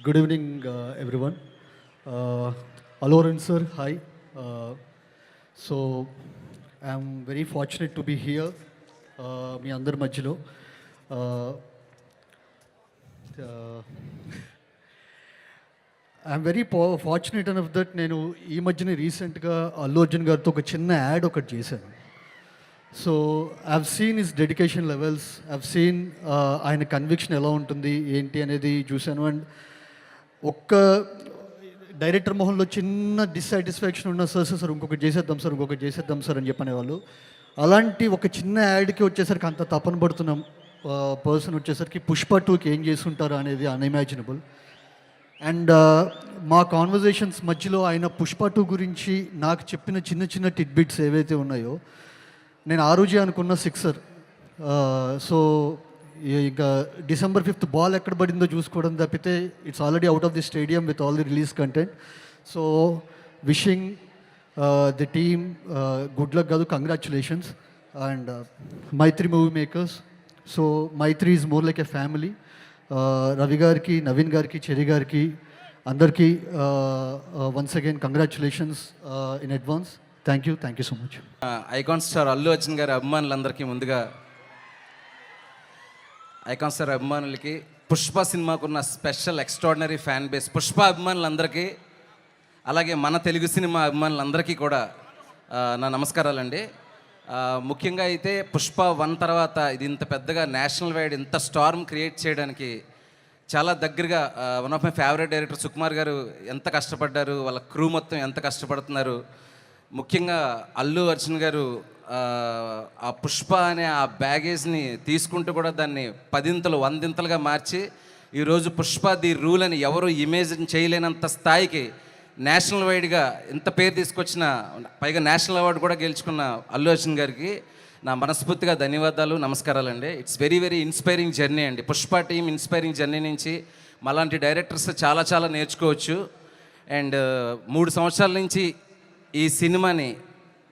Good evening, everyone. Aloran sir, hi. So, I'm very fortunate to be here. మీ అందరి మధ్యలో I'm very fortunate enough that నేను ఈ మధ్యనే రీసెంట్గా అల్లు అర్జున్ గారితో ఒక చిన్న యాడ్ ఒకటి చేశాను. So I've seen his dedication levels, I've seen ఆయన కన్విక్షన్ ఎలా ఉంటుంది ఏంటి అనేది చూశాను. అండ్ ఒక్క డైరెక్టర్ మొహంలో చిన్న డిస్సాటిస్ఫాక్షన్ ఉన్న సార్ ఇంకొకటి చేసేద్దాం సార్ అని చెప్పనేవాళ్ళు. అలాంటి ఒక చిన్న యాడ్కి వచ్చేసరికి అంత తపన పడుతున్న పర్సన్ వచ్చేసరికి పుష్ప 2కి ఏం చేస్తుంటారు అనేది అన్ఇమాజినబుల్. అండ్ మా కాన్వర్జేషన్స్ మధ్యలో ఆయన పుష్ప 2 గురించి నాకు చెప్పిన చిన్న చిన్న టిడ్బిట్స్ ఏవైతే ఉన్నాయో నేను ఆ రోజే అనుకున్న సిక్సర్. సో ఇంకా December 5th బాల్ ఎక్కడ పడిందో చూసుకోవడం తప్పితే it's already out of the stadium with all the release content. So wishing the team good luck కాదు, congratulations. And Mythri movie makers, so Mythri is more like a family. Ravi గారికి, నవీన్ గారికి, చెరి గారికి అందరికీ once again congratulations in advance. Thank you so much. Icon star Allu Arjun గారి అభిమానులందరికీ ముందుగా icon star అభిమానులకి పుష్ప సినిమాకున్న special extraordinary fan base Pushpa అభిమానులందరికీ, అలాగే మన తెలుగు సినిమా అభిమానులందరికీ కూడా నా నమస్కారాలండి. ముఖ్యంగా అయితే పుష్ప 1 తర్వాత ఇది ఇంత పెద్దగా నేషనల్ వైడ్ ఇంత స్టార్మ్ క్రియేట్ చేయడానికి చాలా దగ్గరగా one of my favourite director Sukumar గారు ఎంత కష్టపడ్డారు, వాళ్ళ క్రూ మొత్తం ఎంత కష్టపడుతున్నారు. ముఖ్యంగా అల్లు అర్జున్ గారు ఆ పుష్ప అనే ఆ బ్యాగేజ్ని తీసుకుంటూ కూడా దాన్ని 10ంతలు 100ంతలుగా మార్చి ఈరోజు పుష్ప ది రూల్ అని ఎవరు ఇమేజిన్ చేయలేనంత స్థాయికి నేషనల్ వైడ్గా ఇంత పేరు తీసుకొచ్చిన, పైగా నేషనల్ అవార్డు కూడా గెలుచుకున్న అల్లు అర్జున్ గారికి నా మనస్ఫూర్తిగా ధన్యవాదాలు, నమస్కారాలండి. It's very very inspiring journey అండి. పుష్ప టీమ్ ఇన్స్పైరింగ్ జర్నీ నుంచి మలాంటి డైరెక్టర్స్ చాలా నేర్చుకోవచ్చు. అండ్ 3 సంవత్సరాల నుంచి ఈ సినిమాని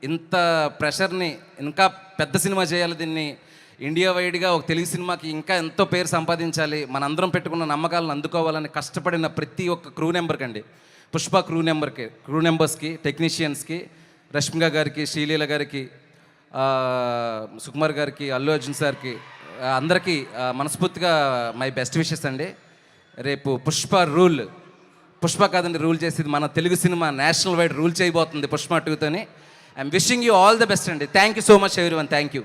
ఇంత ప్రెషర్ని ఇంకా పెద్ద సినిమా చేయాలి, దీన్ని ఇండియా వైడ్గా ఒక తెలుగు సినిమాకి ఇంకా ఎంతో పేరు సంపాదించాలి, మనందరం పెట్టుకున్న నమ్మకాలను అందుకోవాలని కష్టపడిన ప్రతి ఒక్క క్రూ నెంబర్కి అండి, పుష్ప క్రూ నెంబర్స్కి, టెక్నీషియన్స్కి, రష్మిక గారికి, శ్రీలీల గారికి, సుకుమార్ గారికి, అల్లు అర్జున్ సార్కి అందరికీ మనస్ఫూర్తిగా మై బెస్ట్ విషెస్ అండి. రేపు పుష్ప కాదండి రూల్ చేసేది, మన Telugu cinema national wide rule చేయబోతుంది పుష్ప 2తోని. I'm wishing you all the best అండి. Thank you so much everyone. Thank you.